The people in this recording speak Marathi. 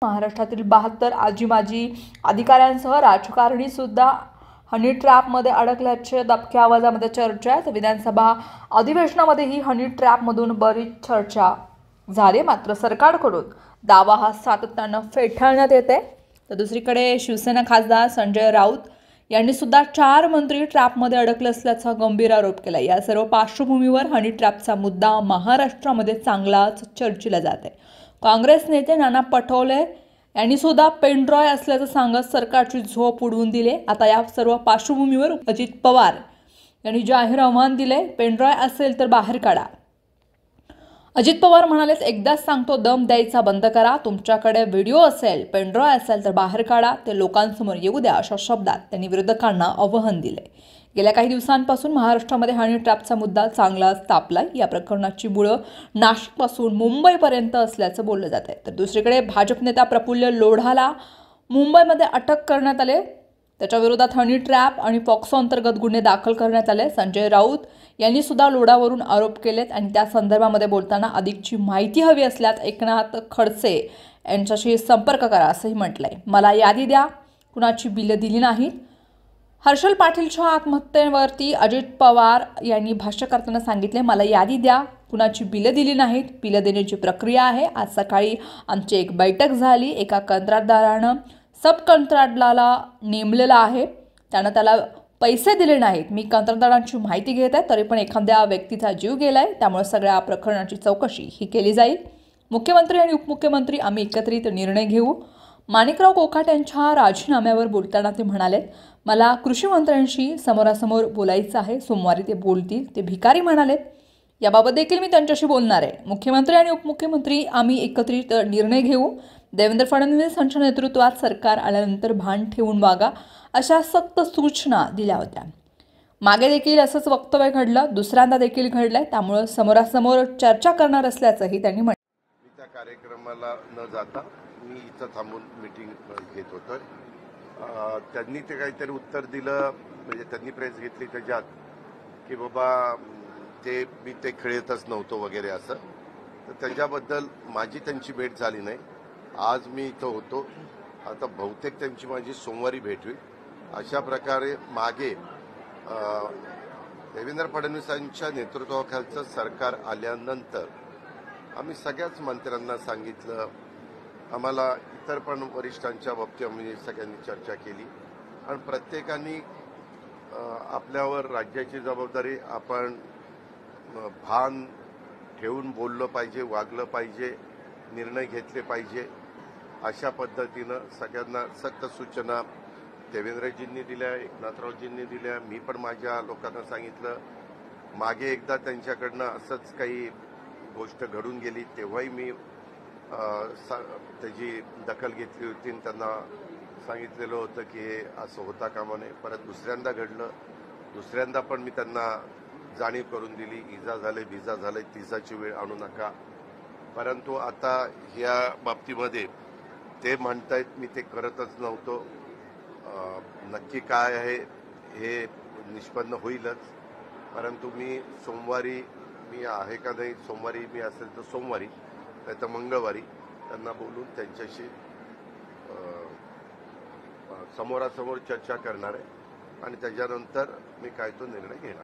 महाराष्ट्रातील 72 आजी-माजी अधिकाऱ्यांसह राजकारणी सुद्धा हनी ट्रॅपमध्ये अडकल्याचे दबक्या आवाजामध्ये चर्चा आहे। विधानसभा अधिवेशनामध्ये ही हनी ट्रॅपमधून बरीच चर्चा झाली, मात्र सरकारकडून दावा हा सातत्याने फेटाळण्यात येते। तर दुसरीकडे शिवसेना खासदार संजय राऊत यांनी सुद्धा 4 मंत्री ट्रॅपमध्ये अडकले असल्याचा गंभीर आरोप केला। या सर्व पार्श्वभूमीवर हनी ट्रॅपचा मुद्दा महाराष्ट्रामध्ये चांगलाच चर्चिला जात आहे। काँग्रेस नेते नाना पटोले यांनी सुद्धा पेनड्रॉय असल्याचं सांगत सरकारची झोप उडवून दिली। आता या सर्व पार्श्वभूमीवर अजित पवार यांनी जाहीर आव्हान दिले, पेनड्रॉय असेल तर बाहेर काढा। अजित पवार म्हणाले, एकदाच सांगतो, दम द्यायचा बंद करा। तुमच्याकडे व्हिडिओ असेल, पेनड्रॉय असेल तर बाहेर काढा, ते लोकांसमोर येऊ द्या, अशा शब्दात त्यांनी विरोधकांना आव्हान दिले। गेल्या काही दिवसांपासून महाराष्ट्रामध्ये हनी ट्रॅपचा मुद्दा चांगलाच तापलाय। या प्रकरणाची मुळं नाशिकपासून मुंबईपर्यंत असल्याचं बोललं जात आहे। तर दुसरीकडे भाजप नेता प्रफुल्ल लोढाला मुंबईमध्ये अटक करण्यात आले। त्याच्या विरोधात हनी ट्रॅप आणि पॉक्सो अंतर्गत गुन्हे दाखल करण्यात आले। संजय राऊत यांनी सुद्धा लोढावरून आरोप केलेत आणि त्या संदर्भामध्ये बोलताना अधिकची माहिती हवी असल्यास एकनाथ खडसे यांच्याशी संपर्क करा असंही म्हटलंय। मला यादी द्या, कुणाची बिलं दिली नाहीत। हर्षल पाटीलच्या आत्महत्येवरती अजित पवार यांनी भाष्य करताना सांगितले, मला यादी द्या, कुणाची बिलं दिली नाहीत। बिलं देण्याची प्रक्रिया आहे। आज सकाळी आमची एक बैठक झाली। एका कंत्राटदारानं सब कंत्राटदाराला नेमलेला आहे, त्यानं त्याला पैसे दिले नाहीत। मी कंत्राटदारांची माहिती घेत आहे, तरी पण एखाद्या व्यक्तीचा जीव गेलाय, त्यामुळे सगळ्या प्रकरणाची चौकशी ही केली जाईल। मुख्यमंत्री आणि उपमुख्यमंत्री आम्ही एकत्रित निर्णय घेऊ। माणिकराव कोकाटे यांच्या राजीनाम्यावर बोलताना ते म्हणाले, मला कृषी मंत्र्यांशी समोरासमोर बोलायचं आहे, सोमवारी ते बोलतील। ते भिकारी म्हणालेत, याबाबत देखील मी त्यांच्याशी बोलणार आहे। मुख्यमंत्री आणि उपमुख्यमंत्री आम्ही एकत्रित निर्णय घेऊ। देवेंद्र फडणवीस यांच्या नेतृत्वात सरकार आल्यानंतर भान ठेवून वागा, अशा सक्त सूचना दिल्या होत्या। मागे देखील असंच वक्तव्य घडलं, दुसऱ्यांदा देखील घडलंय, त्यामुळे समोरासमोर चर्चा करणार असल्याचंही त्यांनी म्हटलं। त्या कार्यक्रमाला न जाता मी इथं थांबून मीटिंग घेत होतो। त्यांनी ते काहीतरी उत्तर दिलं, म्हणजे त्यांनी प्रेस घेतली त्याच्यात की बाबा मी ते खेळतच नव्हतो वगैरे असं। तर त्याच्याबद्दल माझी त्यांची भेट झाली नाही। आज मी इथं होतो, आता बहुतेक त्यांची माझी सोमवारी भेट होईल। अशा प्रकारे मागे देवेंद्र फडणवीसांच्या नेतृत्वाखालचं सरकार आल्यानंतर आम्ही सगळ्याच मंत्र्यांना सांगितलं, आम्हाला इतर पण वरिष्ठांच्या बाबतीत आम्ही सगळ्यांनी चर्चा केली आणि प्रत्येकाने आपल्यावर राज्याची जबाबदारी आपण भान ठेवून बोललं पाहिजे, वागलं पाहिजे, निर्णय घेतले पाहिजे। अशा पद्धतीनं सगळ्यांना सक्त सूचना देवेंद्रजींनी दिल्या, एकनाथरावजींनी दिल्या, मी पण माझ्या लोकांना सांगितलं। मागे एकदा त्यांच्याकडनं असंच काही गोष्ट घडून गेली, तेव्हाही मी त्याची दखल घेतली होती आणि त्यांना सांगितलेलं होतं की हे असं होता कामा नये। परत दुसऱ्यांदा घडलं, दुसऱ्यांदा पण मी त्यांना जाणीव करून दिली, इजा झाले, विजा झाले, तिजाची वेळ आणू नका। परंतु आता ह्या बाबतीमध्ये ते म्हणतायत मी ते करतच नव्हतो। नक्की काय आहे हे निष्पन्न होईलच, परंतु मी सोमवारी मी आहे का नाही, सोमवारी मी असेल तर सोमवारी, नाही तर मंगळवारी त्यांना बोलून त्यांच्याशी समोरासमोर चर्चा करणार आहे आणि त्याच्यानंतर मी काय तो निर्णय घेणार।